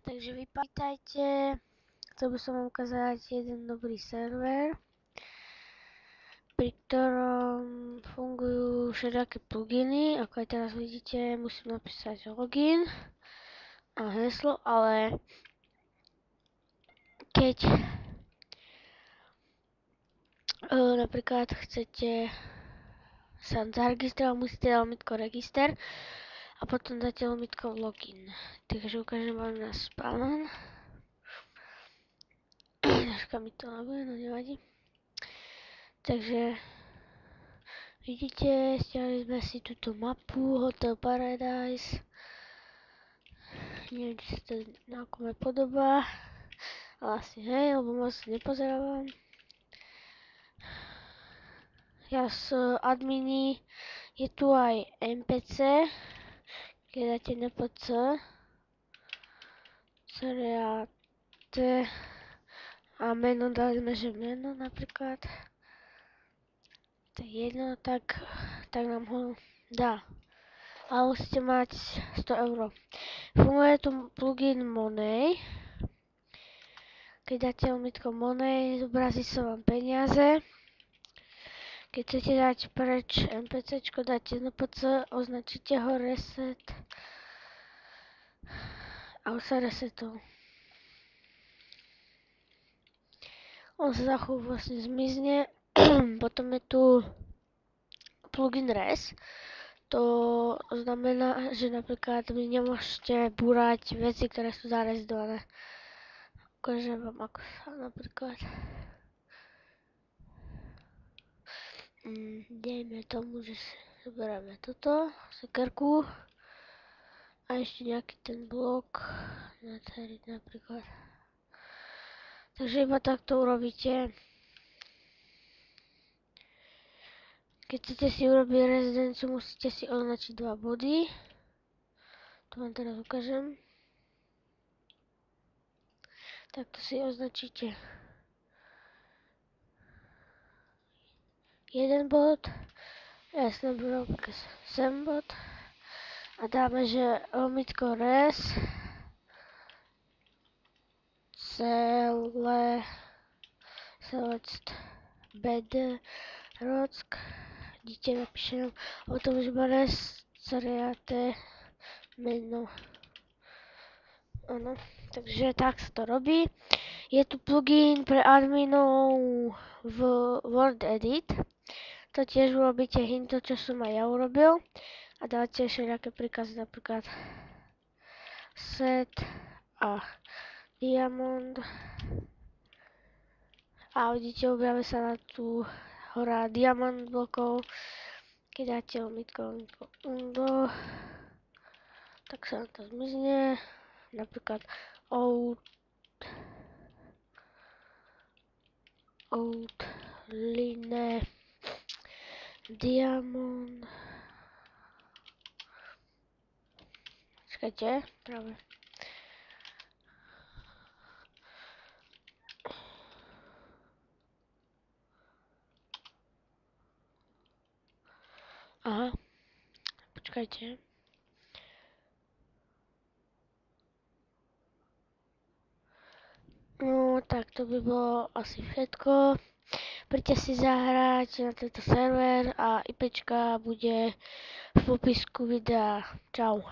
Takže vítajte, chcel by som vám ukázať jeden dobrý server, pri ktorom fungujú všelijaké pluginy, ako aj teraz vidíte, musím napísať login a heslo, ale keď napríklad chcete sa zaregistrovať, musíte dať lomitko register a potom dáte lomitko login. Takže ukážem vám na spawn. Troška mi to labuje, no nevadí. Takže vidíte, stiahli sme si túto mapu Hotel Paradise. Neviem, či sa to na kome podobá, ale asi hej, lebo moc nepozerávam. Ja z adminy je tu aj NPC, keď dáte NPC, CREAT a meno, dali sme, že meno napríklad. To je jedno, tak nám ho dá. Ale musíte mať 100 €. Funguje tu plugin Money. Keď dáte lomitko Money, zobrazí sa vám peniaze. Keď chcete dať preč NPCčko, dáte NPC, označíte ho reset a už sa resetol. On sa za chvíľu vlastne zmizne. Potom je tu plugin res. To znamená, že napríklad vy nemôžete búrať veci, ktoré sú zarezidované. Ukážem vám ako sa napríklad. Dejme tomu, že si zoberieme toto, sekerku a ešte nejaký ten blok natvoriť napríklad. Takže iba takto urobíte. Keď chcete si urobiť rezidenciu, musíte si označiť 2 body. To vám teraz ukážem. Takto si označíte 1 bod. Ja som nabral 7 bod. A dáme, že lomitko res select bedrock. Vidíte, napíšem o tom, že má res CREAT meno. Áno, takže tak sa to robí. Je tu plugin pre adminov v Word Edit. To tiež urobíte hinto, čo som aj ja urobil. A dáte všelijaké príkazy, napríklad set a diamond. A vidíte, objaví sa na tú hora diamond blokov. Keď dáte lomitko undo, tak sa to zmizne. Napríklad outline diamond. Počkajte, práve. Aha, počkajte. No, tak to by bolo asi všetko. Príďte si zahrať na tento server a IPčka bude v popisku videa. Čau.